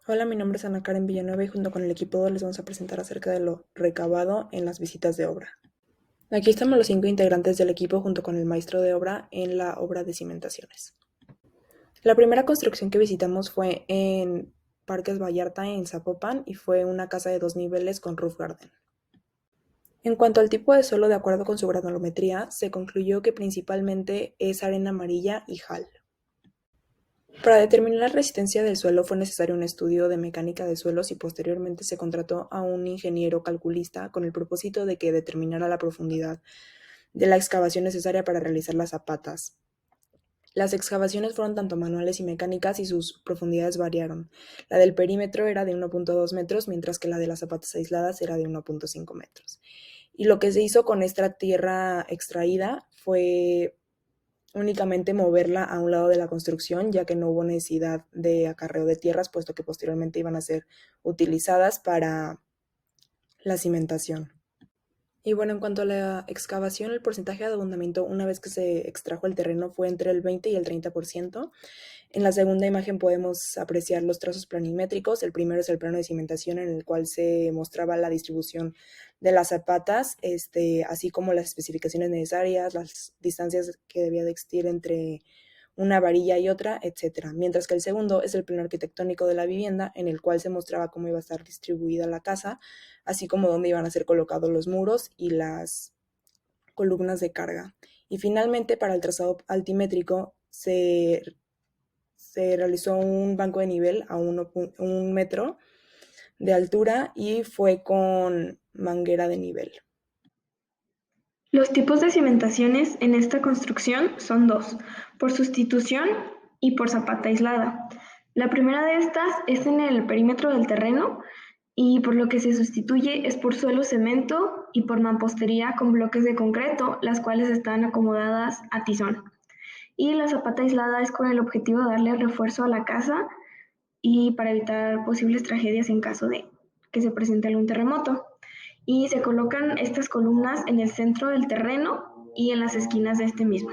Hola, mi nombre es Ana Karen Villanueva y junto con el equipo 2 les vamos a presentar acerca de lo recabado en las visitas de obra. Aquí estamos los 5 integrantes del equipo junto con el maestro de obra en la obra de cimentaciones. La primera construcción que visitamos fue en Parques Vallarta en Zapopan y fue una casa de 2 niveles con roof garden. En cuanto al tipo de suelo, de acuerdo con su granulometría, se concluyó que principalmente es arena amarilla y jal. Para determinar la resistencia del suelo fue necesario un estudio de mecánica de suelos y posteriormente se contrató a un ingeniero calculista con el propósito de que determinara la profundidad de la excavación necesaria para realizar las zapatas. Las excavaciones fueron tanto manuales y mecánicas y sus profundidades variaron. La del perímetro era de 1.2 metros, mientras que la de las zapatas aisladas era de 1.5 metros. Y lo que se hizo con esta tierra extraída fue únicamente moverla a un lado de la construcción, ya que no hubo necesidad de acarreo de tierras, puesto que posteriormente iban a ser utilizadas para la cimentación. Y bueno, en cuanto a la excavación, el porcentaje de abundamiento una vez que se extrajo el terreno fue entre el 20 y el 30%. En la segunda imagen podemos apreciar los trazos planimétricos. El primero es el plano de cimentación en el cual se mostraba la distribución de las zapatas, así como las especificaciones necesarias, las distancias que debía de existir entre una varilla y otra, etcétera. Mientras que el segundo es el plano arquitectónico de la vivienda, en el cual se mostraba cómo iba a estar distribuida la casa, así como dónde iban a ser colocados los muros y las columnas de carga. Y finalmente, para el trazado altimétrico, se realizó un banco de nivel a 1 metro de altura y fue con manguera de nivel. Los tipos de cimentaciones en esta construcción son dos, por sustitución y por zapata aislada. La primera de estas es en el perímetro del terreno y por lo que se sustituye es por suelo cemento y por mampostería con bloques de concreto, las cuales están acomodadas a tizón. Y la zapata aislada es con el objetivo de darle refuerzo a la casa y para evitar posibles tragedias en caso de que se presente algún terremoto. Y se colocan estas columnas en el centro del terreno y en las esquinas de este mismo.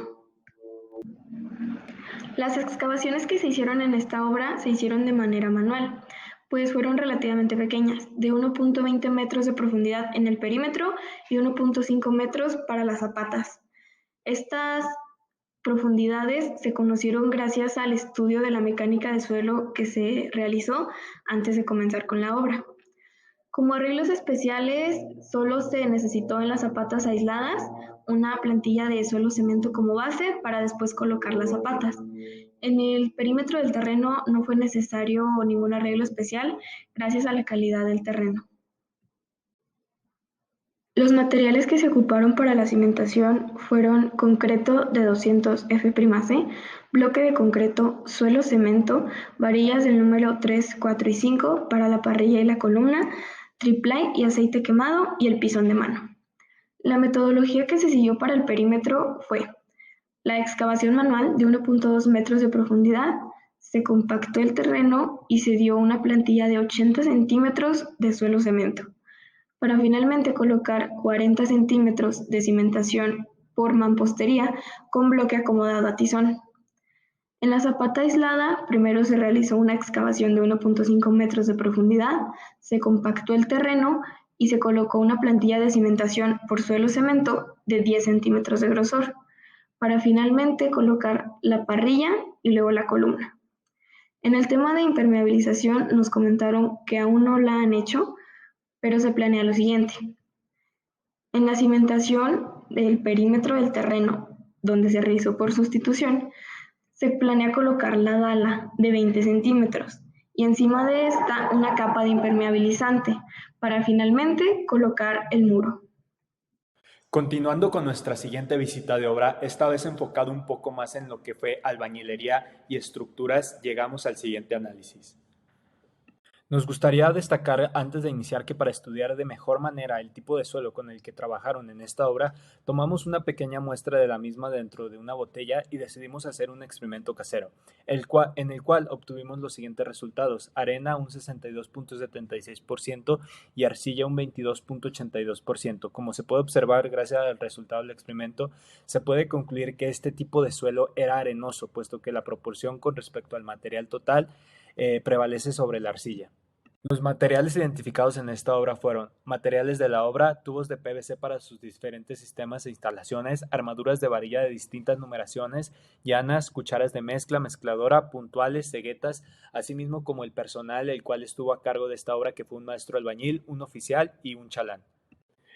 Las excavaciones que se hicieron en esta obra se hicieron de manera manual, pues fueron relativamente pequeñas, de 1.20 metros de profundidad en el perímetro y 1.5 metros para las zapatas. Estas profundidades se conocieron gracias al estudio de la mecánica de suelo que se realizó antes de comenzar con la obra. Como arreglos especiales, solo se necesitó en las zapatas aisladas una plantilla de suelo cemento como base para después colocar las zapatas. En el perímetro del terreno no fue necesario ningún arreglo especial gracias a la calidad del terreno. Los materiales que se ocuparon para la cimentación fueron concreto de 200 F''C, bloque de concreto, suelo cemento, varillas del número 3, 4 y 5 para la parrilla y la columna, triplay y aceite quemado y el pisón de mano. La metodología que se siguió para el perímetro fue la excavación manual de 1.2 metros de profundidad, se compactó el terreno y se dio una plantilla de 80 centímetros de suelo cemento para finalmente colocar 40 centímetros de cimentación por mampostería con bloque acomodado a tizón. En la zapata aislada, primero se realizó una excavación de 1.5 metros de profundidad, se compactó el terreno y se colocó una plantilla de cimentación por suelo cemento de 10 centímetros de grosor, para finalmente colocar la parrilla y luego la columna. En el tema de impermeabilización nos comentaron que aún no la han hecho, pero se planea lo siguiente. En la cimentación del perímetro del terreno, donde se realizó por sustitución, se planea colocar la dala de 20 centímetros y encima de esta una capa de impermeabilizante para finalmente colocar el muro. Continuando con nuestra siguiente visita de obra, esta vez enfocado un poco más en lo que fue albañilería y estructuras, llegamos al siguiente análisis. Nos gustaría destacar antes de iniciar que para estudiar de mejor manera el tipo de suelo con el que trabajaron en esta obra, tomamos una pequeña muestra de la misma dentro de una botella y decidimos hacer un experimento casero, en el cual obtuvimos los siguientes resultados: arena un 62.76% y arcilla un 22.82%. Como se puede observar gracias al resultado del experimento, se puede concluir que este tipo de suelo era arenoso, puesto que la proporción con respecto al material total prevalece sobre la arcilla. Los materiales identificados en esta obra fueron materiales de la obra, tubos de PVC para sus diferentes sistemas e instalaciones, armaduras de varilla de distintas numeraciones, llanas, cucharas de mezcla, mezcladora, puntuales, ceguetas, asimismo como el personal el cual estuvo a cargo de esta obra, que fue un maestro albañil, un oficial y un chalán.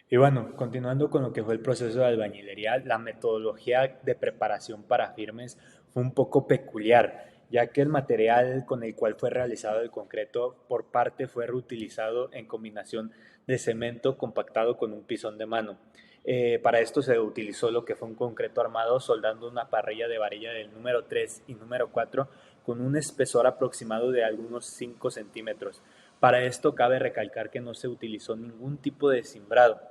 Y bueno, continuando con lo que fue el proceso de albañilería, la metodología de preparación para firmes fue un poco peculiar, ya que el material con el cual fue realizado el concreto por parte fue reutilizado en combinación de cemento compactado con un pisón de mano. Para esto se utilizó lo que fue un concreto armado soldando una parrilla de varilla del número 3 y número 4 con un espesor aproximado de algunos 5 centímetros. Para esto cabe recalcar que no se utilizó ningún tipo de cimbrado.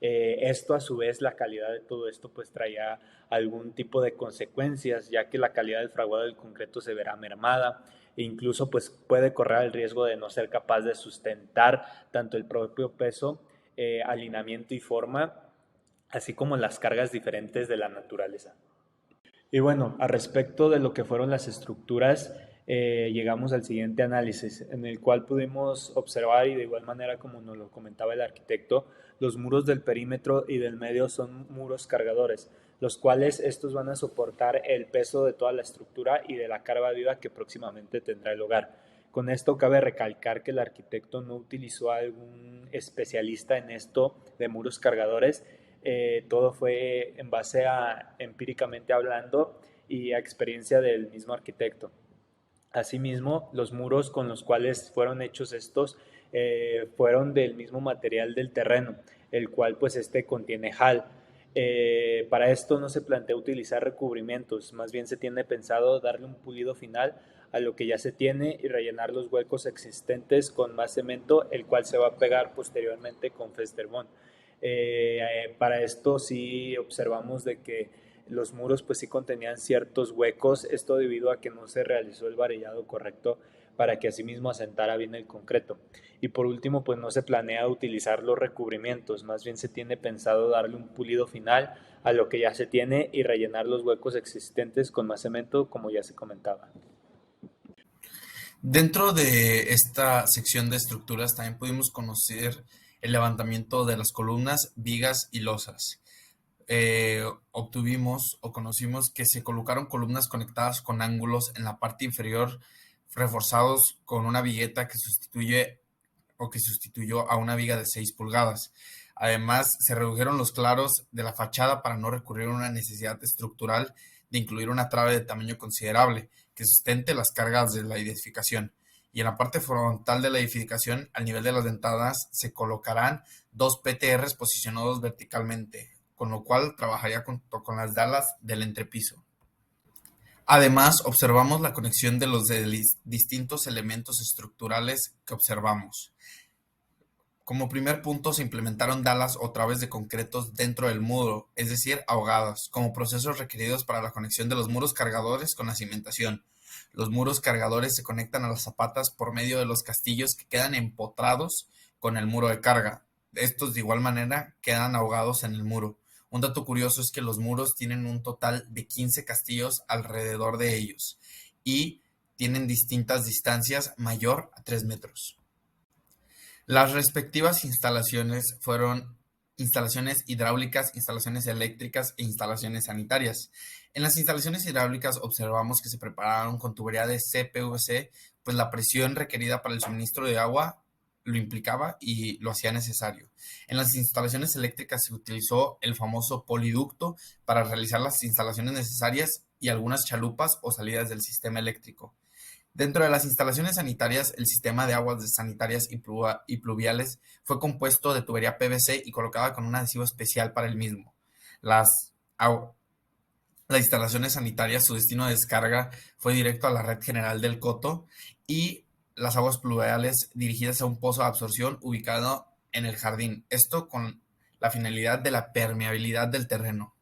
Esto a su vez, la calidad de todo esto pues traía algún tipo de consecuencias, ya que la calidad del fraguado del concreto se verá mermada e incluso pues puede correr el riesgo de no ser capaz de sustentar tanto el propio peso, alineamiento y forma, así como las cargas diferentes de la naturaleza. Y bueno, a respecto de lo que fueron las estructuras, llegamos al siguiente análisis, en el cual pudimos observar, y de igual manera como nos lo comentaba el arquitecto, los muros del perímetro y del medio son muros cargadores, los cuales estos van a soportar el peso de toda la estructura y de la carga viva que próximamente tendrá el hogar. Con esto cabe recalcar que el arquitecto no utilizó a algún especialista en esto de muros cargadores. Todo fue en base a empíricamente hablando y a experiencia del mismo arquitecto. Asimismo, los muros con los cuales fueron hechos estos fueron del mismo material del terreno, el cual pues contiene JAL. Para esto no se plantea utilizar recubrimientos, más bien se tiene pensado darle un pulido final a lo que ya se tiene y rellenar los huecos existentes con más cemento, el cual se va a pegar posteriormente con Festerbond. Para esto sí observamos de que los muros pues sí contenían ciertos huecos, esto debido a que no se realizó el varillado correcto para que asimismo asentara bien el concreto. Y por último, pues no se planea utilizar los recubrimientos, más bien se tiene pensado darle un pulido final a lo que ya se tiene y rellenar los huecos existentes con más cemento, como ya se comentaba. Dentro de esta sección de estructuras también pudimos conocer el levantamiento de las columnas, vigas y losas. Obtuvimos o conocimos que se colocaron columnas conectadas con ángulos en la parte inferior, reforzados con una vigueta que sustituyó a una viga de 6 pulgadas. Además, se redujeron los claros de la fachada para no recurrir a una necesidad estructural de incluir una trave de tamaño considerable que sustente las cargas de la edificación. Y en la parte frontal de la edificación, al nivel de las ventanas, se colocarán 2 PTRs posicionados verticalmente, con lo cual trabajaría junto con las dalas del entrepiso. Además, observamos la conexión de los distintos elementos estructurales que observamos. Como primer punto, se implementaron dalas o traves de concretos dentro del muro, es decir, ahogadas, como procesos requeridos para la conexión de los muros cargadores con la cimentación. Los muros cargadores se conectan a las zapatas por medio de los castillos que quedan empotrados con el muro de carga. Estos, de igual manera, quedan ahogados en el muro. Un dato curioso es que los muros tienen un total de 15 castillos alrededor de ellos y tienen distintas distancias mayor a 3 metros. Las respectivas instalaciones fueron instalaciones hidráulicas, instalaciones eléctricas e instalaciones sanitarias. En las instalaciones hidráulicas observamos que se prepararon con tubería de CPVC, pues la presión requerida para el suministro de agua lo implicaba y lo hacía necesario. En las instalaciones eléctricas se utilizó el famoso poliducto para realizar las instalaciones necesarias y algunas chalupas o salidas del sistema eléctrico. Dentro de las instalaciones sanitarias, el sistema de aguas sanitarias y pluviales fue compuesto de tubería PVC y colocada con un adhesivo especial para el mismo. Las instalaciones sanitarias, su destino de descarga fue directo a la red general del coto y las aguas pluviales dirigidas a un pozo de absorción ubicado en el jardín. Esto con la finalidad de la permeabilidad del terreno.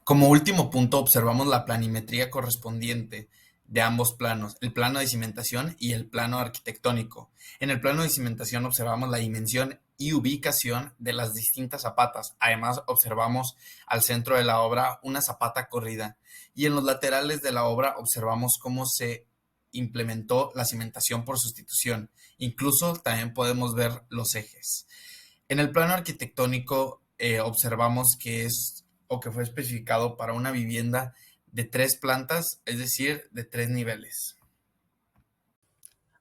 Como último punto, observamos la planimetría correspondiente de ambos planos, el plano de cimentación y el plano arquitectónico. En el plano de cimentación observamos la dimensión y ubicación de las distintas zapatas. Además, observamos al centro de la obra una zapata corrida y en los laterales de la obra observamos cómo se implementó la cimentación por sustitución. Incluso también podemos ver los ejes. En el plano arquitectónico observamos que es o que fue especificado para una vivienda de 3 plantas, es decir, de 3 niveles.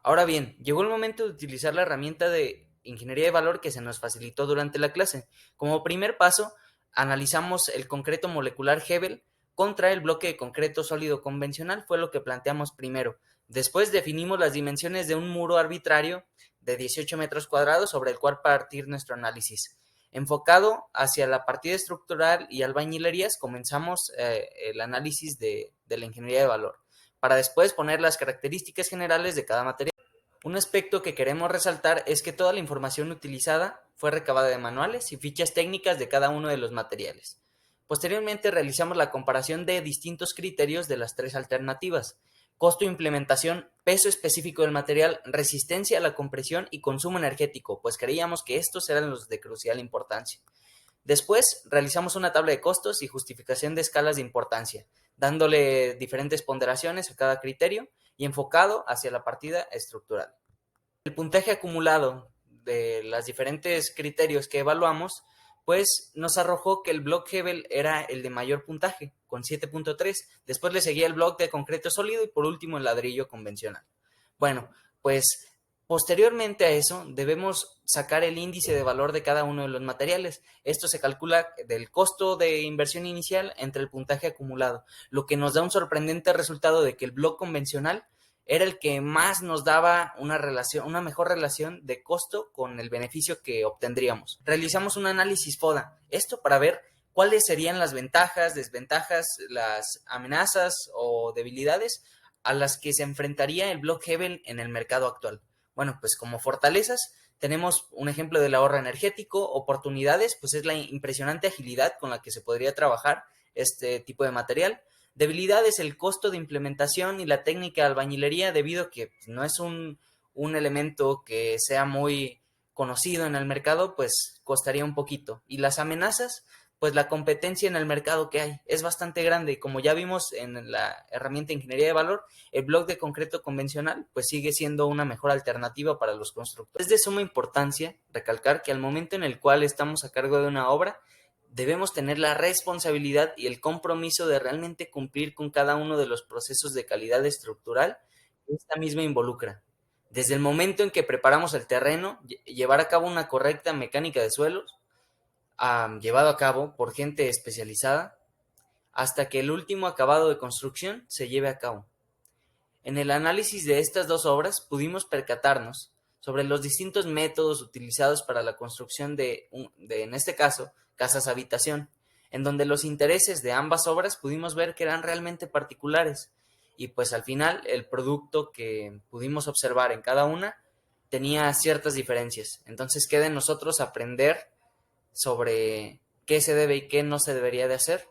Ahora bien, llegó el momento de utilizar la herramienta de ingeniería de valor que se nos facilitó durante la clase. Como primer paso, analizamos el concreto molecular Hebel contra el bloque de concreto sólido convencional, fue lo que planteamos primero. Después definimos las dimensiones de un muro arbitrario de 18 metros cuadrados sobre el cual partir nuestro análisis. Enfocado hacia la partida estructural y albañilerías, comenzamos el análisis de la ingeniería de valor, para después poner las características generales de cada material. Un aspecto que queremos resaltar es que toda la información utilizada fue recabada de manuales y fichas técnicas de cada uno de los materiales. Posteriormente realizamos la comparación de distintos criterios de las 3 alternativas: costo de implementación, peso específico del material, resistencia a la compresión y consumo energético, pues creíamos que estos eran los de crucial importancia. Después realizamos una tabla de costos y justificación de escalas de importancia, dándole diferentes ponderaciones a cada criterio y enfocado hacia la partida estructural. El puntaje acumulado de los diferentes criterios que evaluamos, pues nos arrojó que el bloque Hebel era el de mayor puntaje, con 7.3. Después le seguía el bloque de concreto sólido y por último el ladrillo convencional. Bueno, pues posteriormente a eso debemos sacar el índice de valor de cada uno de los materiales. Esto se calcula del costo de inversión inicial entre el puntaje acumulado, lo que nos da un sorprendente resultado de que el bloque convencional era el que más nos daba una mejor relación de costo con el beneficio que obtendríamos. Realizamos un análisis FODA, esto para ver cuáles serían las ventajas, desventajas, las amenazas o debilidades a las que se enfrentaría el bloque Hebel en el mercado actual. Bueno, pues como fortalezas tenemos un ejemplo del ahorro energético. Oportunidades, pues es la impresionante agilidad con la que se podría trabajar este tipo de material. Debilidad es el costo de implementación y la técnica de albañilería, debido a que no es un elemento que sea muy conocido en el mercado, pues costaría un poquito. Y las amenazas, pues la competencia en el mercado que hay es bastante grande, y como ya vimos en la herramienta de ingeniería de valor, el bloque de concreto convencional pues sigue siendo una mejor alternativa para los constructores. Es de suma importancia recalcar que al momento en el cual estamos a cargo de una obra, debemos tener la responsabilidad y el compromiso de realmente cumplir con cada uno de los procesos de calidad estructural que esta misma involucra. Desde el momento en que preparamos el terreno, llevar a cabo una correcta mecánica de suelos, llevado a cabo por gente especializada, hasta que el último acabado de construcción se lleve a cabo. En el análisis de estas 2 obras pudimos percatarnos sobre los distintos métodos utilizados para la construcción en este caso, casas habitación, en donde los intereses de ambas obras pudimos ver que eran realmente particulares, y pues al final el producto que pudimos observar en cada una tenía ciertas diferencias. Entonces queda en nosotros aprender sobre qué se debe y qué no se debería de hacer,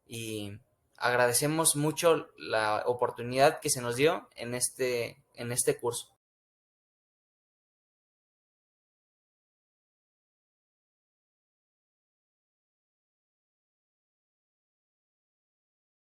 y agradecemos mucho la oportunidad que se nos dio en este curso.